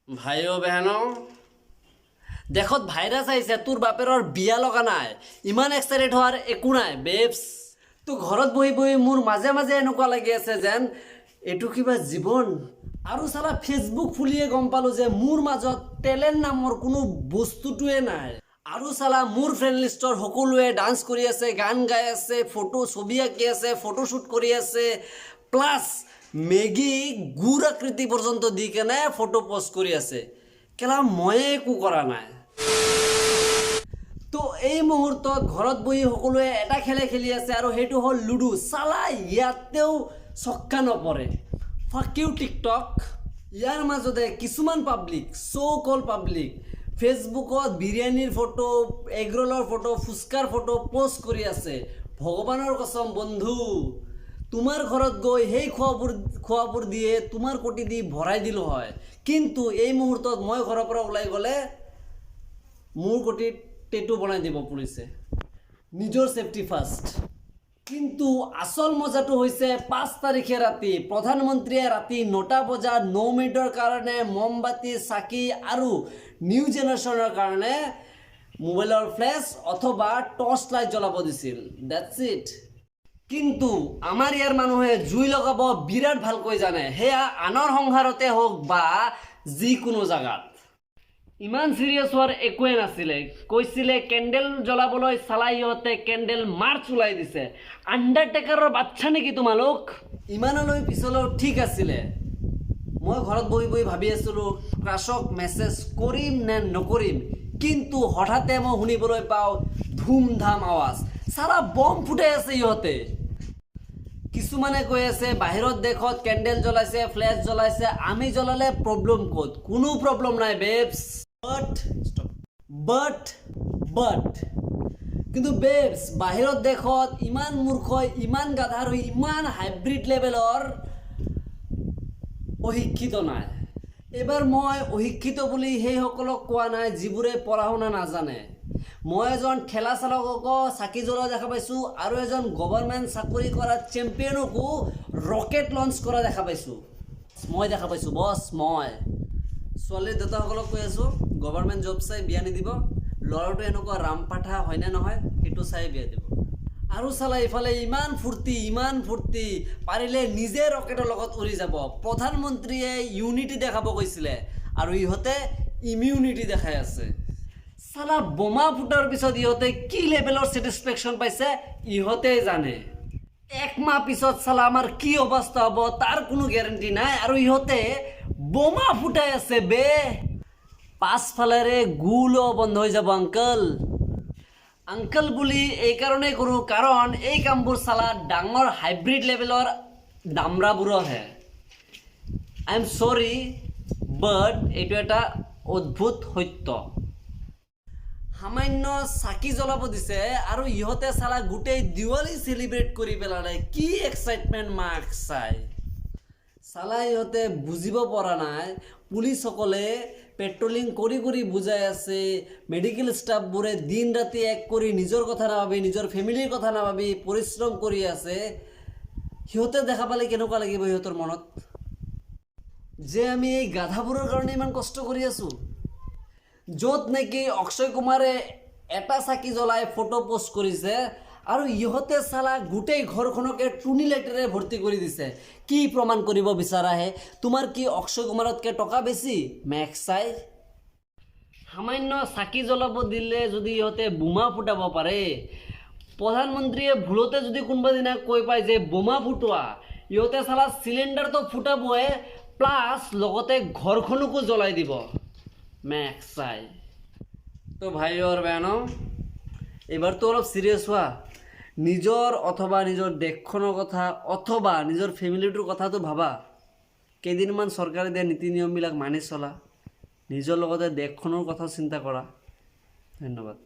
ভাইও বেহেনো দেখত ভাইৰাছ আহিছে, তোৰ বাপেৰৰ বিয়া লগা নাই, ইমান এক্সাইটেড হোৱাৰ একো নাই বেবছ। তো ঘৰত বহি বহি মোৰ মাজে মাজে এনেকুৱা লাগি আছে যেন এইটো কিবা জীৱন। আৰু চালা ফেচবুক খুলিয়ে গম পালোঁ যে মোৰ মাজত টেলেণ্ট নামৰ কোনো বস্তুটোৱে নাই। আৰু চালা মোৰ ফ্ৰেণ্ড লিষ্টৰ সকলোৱে ডান্স কৰি আছে, গান গাই আছে, ছবি আঁকি আছে, ফটোশ্বুট কৰি আছে, প্লাছ মেগী গুড় আকৃতি পৰ্যন্ত দি কেনে ফটো পোষ্ট কৰি আছে। কেলা ময়ে একো কৰা নাই। তো এই মুহূৰ্তত ঘৰত বহি সকলোৱে এটা খেলে খেলি আছে আৰু সেইটো হ'ল লুডু। চালা ইয়াতেও চক্কা নপৰে। Fuck you TikTok. ইয়াৰ মাজতে কিছুমান পাব্লিক, কল পাব্লিক ফেচবুকত বিৰিয়ানীৰ ফটো, এগৰোলৰ ফটো, ফুচকাৰ ফটো পোষ্ট কৰি আছে। ভগৱানৰ কসম বন্ধু, তোমাৰ ঘৰত গৈ সেই খোৱাবোৰ দিয়ে তোমাৰ কোটি দি ভৰাই দিলোঁ হয়, কিন্তু এই মুহূৰ্তত মই ঘৰৰ পৰা ওলাই গ'লে মোৰ কোটিত টেটু বনাই দিব পুলিচে। নিজৰ ছেফটি ফাৰ্ষ্ট। কিন্তু আচল মজাটো হৈছে 5 তাৰিখে ৰাতি প্ৰধানমন্ত্ৰীয়ে ৰাতি 9টা বজাত 9 মিনিটৰ কাৰণে মমবাতি, চাকি আৰু নিউ জেনেৰেশ্যনৰ কাৰণে মোবাইলৰ ফ্লেছ অথবা টৰ্চ লাইট জ্বলাব দিছিল। That's it. কিন্তু আমাৰ ইয়াৰ মানুহে জুই লগাব বিৰাট ভালকৈ জানে, সেয়া আনৰ সংসাৰতে হওক বা যিকোনো জাগাত। ইমান চিৰিয়াছ হোৱাৰ একোৱে নাছিলে। কৈছিলে কেণ্ডেল জ্বলাবলৈ, চালা ইহঁতে কেণ্ডেল মাৰ্চ ওলাই দিছে। আণ্ডাৰটেকাৰৰ বাচ্চা নেকি তোমালোক? ইমানলৈ পিছলৈ ঠিক আছিলে। মই ঘৰত বহি বহি ভাবি আছিলোঁ ক্ৰাছক মেছেজ কৰিম নে নকৰিম, কিন্তু হঠাতে মই শুনিবলৈ পাওঁ ধুমধাম আৱাজ। চালা বম ফুটাই আছে ইহঁতে। কিছুমানে কৈ আছে বাহিৰত দেশত কেণ্ডেল জ্বলাইছে, ফ্লেছ জ্বলাইছে, আমি জ্বলালে প্ৰব্লেম ক'ত? কোনো প্ৰব্লেম নাই বেবছ। বাট কিন্তু বেবছ বাহিৰত দেশত ইমান মূৰ্খ, ইমান গাধা আৰু ইমান হাইব্ৰিড লেভেলৰ অশিক্ষিত নাই। এইবাৰ মই অশিক্ষিত বুলি সেইসকলক কোৱা নাই যিবোৰে পঢ়া শুনা নাজানে। মই এজন ঠেলা চালককো চাকি জ্বলোৱা দেখা পাইছোঁ আৰু এজন গভৰ্ণমেণ্ট চাকৰি কৰা চেম্পিয়নকো ৰকেট লঞ্চ কৰা দেখা পাইছোঁ। মই দেখা পাইছোঁ বছ। মই ছোৱালীৰ দেউতাসকলক কৈ আছোঁ গভৰ্ণমেণ্ট জব চাই বিয়া নিদিব, ল'ৰাটো এনেকুৱা ৰামপাঠা হয়নে নহয় সেইটো চাই বিয়া দিব। আৰু চালা ইফালে ইমান ফূৰ্তি, পাৰিলে নিজে ৰকেটৰ লগত উৰি যাব। প্ৰধানমন্ত্ৰীয়ে ইউনিটি দেখাব কৈছিলে আৰু ইহঁতে ইমিউনিটি দেখাই আছে। চালা বোমা ফুটাৰ পিছত ইহঁতে কি লেভেলৰ ছেটিছফেকশ্যন পাইছে ইহঁতেই জানে। 1 মাহ পিছত চালা আমাৰ কি অৱস্থা হ'ব তাৰ কোনো গেৰেণ্টি নাই, আৰু ইহঁতে বোমা ফুটাই আছে বে। পাছফালেৰে গুলো বন্ধ হৈ যাব আংকল বুলি এইকাৰণেই কৰোঁ কাৰণ এই কামবোৰ চালা ডাঙৰ হাইব্ৰিড লেভেলৰ দামৰাবোৰৰহে। আই এম চৰি বাট এইটো এটা অদ্ভুত সত্য। সামান্য চাকি জ্বলাব দিছে আৰু ইহঁতে চালা গোটেই দিৱালী চেলিব্ৰেট কৰি পেলালে। কি এক্সাইটমেণ্ট মাৰ্ক চাই। চালা ইহঁতে বুজিব পৰা নাই পুলিচসকলে পেট্ৰলিং কৰি কৰি বুজাই আছে, মেডিকেল ষ্টাফবোৰে দিন ৰাতি এক কৰি নিজৰ কথা নাভাবি, নিজৰ ফেমিলিৰ কথা নাভাবি পৰিশ্ৰম কৰি আছে। সিহঁতে দেখা পালে কেনেকুৱা লাগিব সিহঁতৰ মনত যে আমি এই গাধাবোৰৰ কাৰণে ইমান কষ্ট কৰি আছোঁ। য'ত নেকি অক্ষয় কুমাৰে এটা চাকি জ্বলাই ফটো পোষ্ট কৰিছে আৰু ইহঁতে চালা গোটেই ঘৰখনকে টুনি লাইটেৰে ভৰ্তি কৰি দিছে। কি প্ৰমাণ কৰিব বিচাৰাহে? তোমাৰ কি অক্ষয় কুমাৰতকৈ টকা বেছি? মেক্স চাই সামান্য চাকি জ্বলাব দিলে যদি ইহঁতে বোমা ফুটাব পাৰে, প্ৰধানমন্ত্ৰীয়ে ভুলতে যদি কোনোবা দিনা কৈ পায় যে বোমা ফুটোৱা, ইহঁতে চালা চিলিণ্ডাৰটো ফুটাবই প্লাছ লগতে ঘৰখনকো জ্বলাই দিব। মেক্স চাই তো ভাই আৰু বেনো এইবাৰতো অলপ চিৰিয়াছ হোৱা। নিজৰ অথবা নিজৰ দেশখনৰ কথা অথবা নিজৰ ফেমিলিটোৰ কথাটো ভাবা। কেইদিনমান চৰকাৰে দিয়া নীতি নিয়মবিলাক মানি চলা, নিজৰ লগতে দেশখনৰ কথা চিন্তা কৰা। ধন্যবাদ।